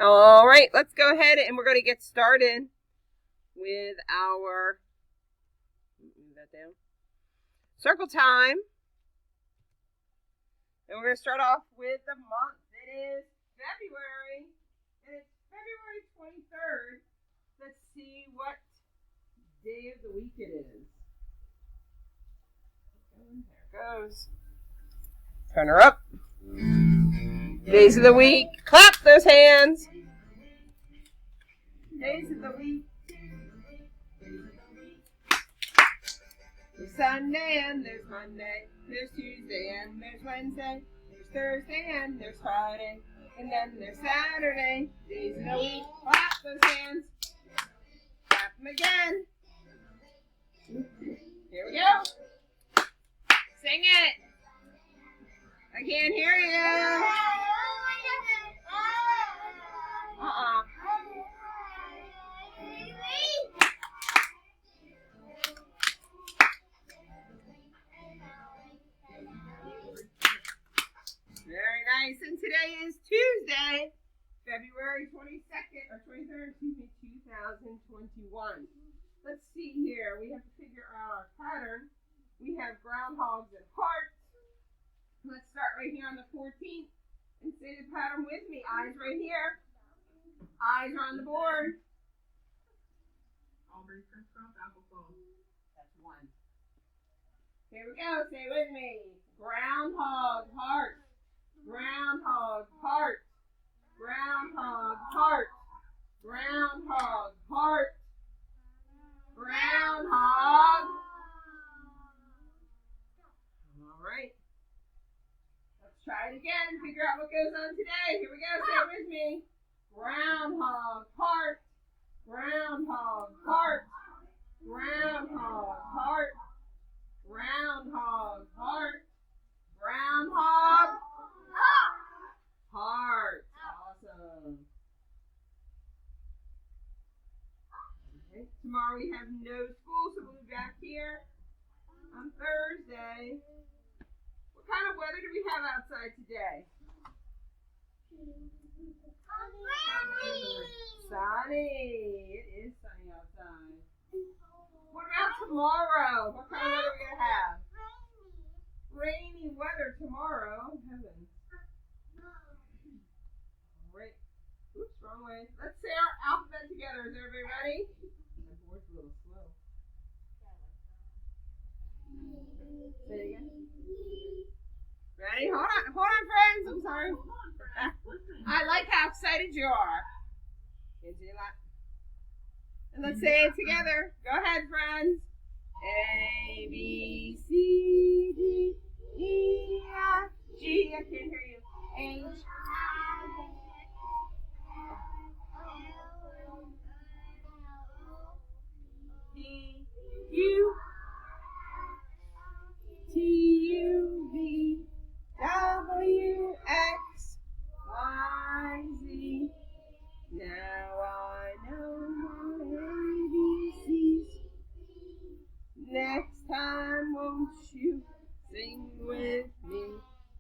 All right, let's go ahead and we're going to get started with our move that down. Circle time. And we're going to start off with the month. It is February, and it's February 23rd. Let's see what day of the week it is. There it goes. Turn her up. Days of the week. Clap those hands. Days of the week. There's Sunday and there's Monday. There's Tuesday and there's Wednesday. There's Thursday and there's Friday. And then there's Saturday. Days of the week. Clap those hands. Clap them again. Here we go. Sing it. I can't hear you. Very nice. And today is Tuesday, February 22nd or 23rd, 2021. Let's see here. We have to figure out our pattern. We have groundhogs and hearts. Let's start right here on the 14th and say the pattern with me. Eyes right here. Eyes are on the board. Aubrey, crisscross, applesauce. That's one. Here we go. Say it with me. Groundhog, heart. Groundhog, heart. Groundhog, heart. Groundhog, heart. Groundhog. All right. Let's try it again and figure out what goes on today. Here we go. Say it with me. Groundhog, heart. Groundhog, heart. Groundhog, heart. Groundhog, heart. Groundhog, heart. Awesome. Okay. Tomorrow we have no school, so we'll be back here on Thursday. What kind of weather do we have outside today? Sunny. It is sunny outside. What about tomorrow? What kind of weather are we going to have? Rainy weather tomorrow. Heavens. All right. Oops, wrong way. Let's say our alphabet together. Is everybody ready? My board's a little slow. Say it again. Ready? Hold on, friends. I'm sorry. I like how excited you are. And let's say it together. Go ahead, friends. A, B, C, D, E, F, G. I can't hear you. H, D, U, T, U, V, W, X, Y, Z. Now I know my ABCs. Next time, won't you sing with me?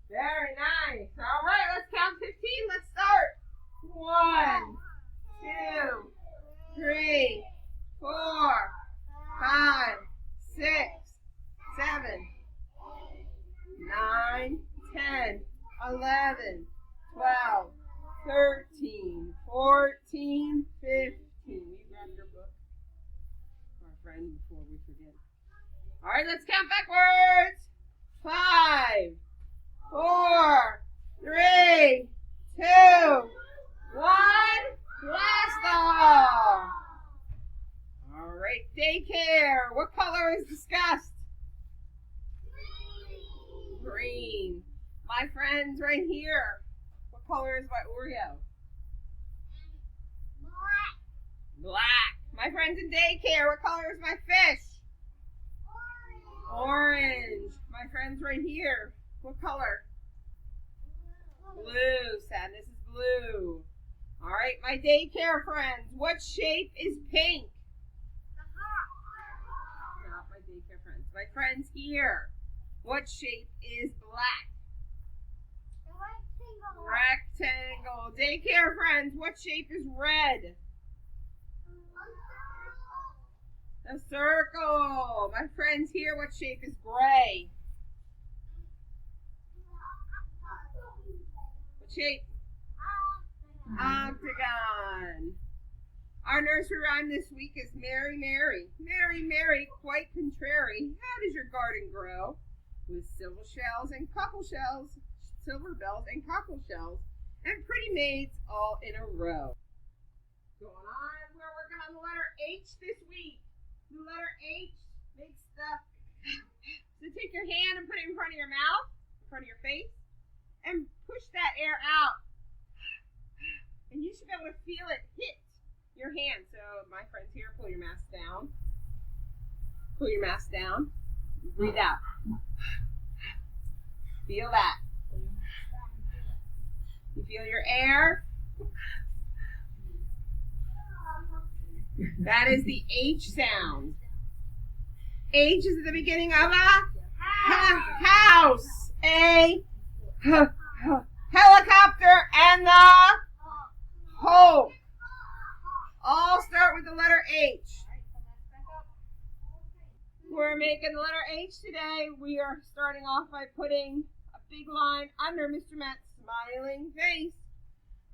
Very nice. All right, let's count 15. Let's start. 1, 2, 3, 4, 5, 6, 7, 9, 10, 11, 12, 13, 14, 15. You grab your book, our friend, before we forget. All right, let's count backwards. 5, 4, 3, 2, 1. Blast off. All right, daycare. What color is discussed? Green. My friends right here. What color is my Oreo? Black. My friends in daycare. What color is my fish? Orange. My friends right here. What color? Blue. Sadness is blue. All right, my daycare friends. What shape is pink? Not my daycare friends. My friends here. What shape is black? Rectangle. Daycare friends, what shape is red? A circle. My friends here, what shape is gray? What shape? Octagon. Our nursery rhyme this week is Mary, Mary. Mary, Mary, quite contrary. How does your garden grow? With silver shells and cockle shells, silver bells and cockle shells, and pretty maids all in a row. Going on, we're working on the letter H this week. The letter H makes so take your hand and put it in front of your mouth, in front of your face, and push that air out. And you should be able to feel it hit your hand. So my friends here, pull your mask down. Pull your mask down. Breathe out. Feel that. You feel your air? That is the H sound. H is at the beginning of a house. A helicopter and the hole. All start with the letter H. We're making the letter H today. We are starting off by putting a big line under Mr. Matt's smiling face.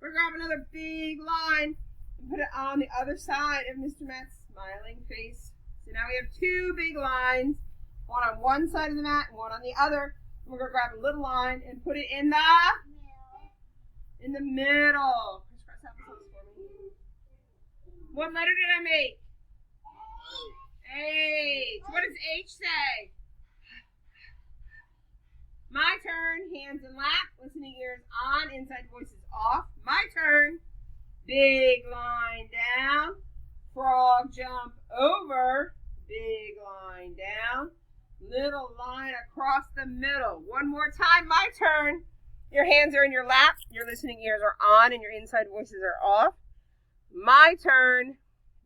We're going to grab another big line and put it on the other side of Mr. Matt's smiling face. So now we have two big lines, one on one side of the mat and one on the other. And we're going to grab a little line and put it in the middle. Chris, press for me. What letter did I make? H. What does H say? My turn. Hands in lap. Listening ears on. Inside voices off. My turn. Big line down. Frog jump over. Big line down. Little line across the middle. One more time. My turn. Your hands are in your lap. Your listening ears are on and your inside voices are off. My turn.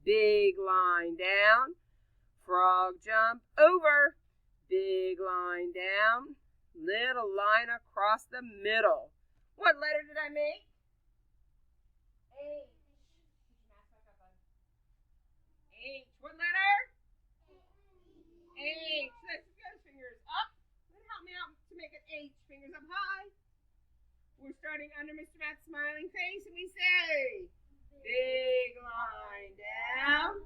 Big line down. Frog jump over. Big line down. Little line across the middle. What letter did I make? H. H. What letter? H. Let's go. Fingers up. Help me out to make an H. Fingers up high. We're starting under Mr. Matt's smiling face and we say, big line down.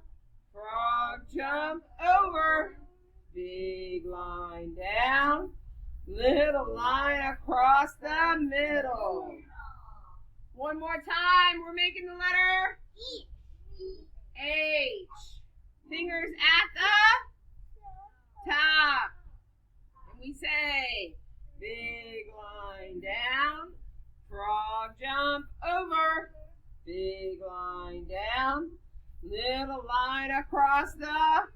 Frog jump over. Big line down. Little line across the middle. One more time. We're making the letter H. Fingers at the top. And we say, big line down. Frog jump over. Big line down. Little line across the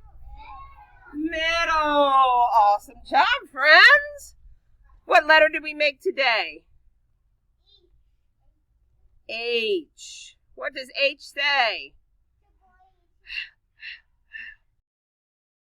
middle. Awesome job, friends. What letter did we make today? H. What does H say?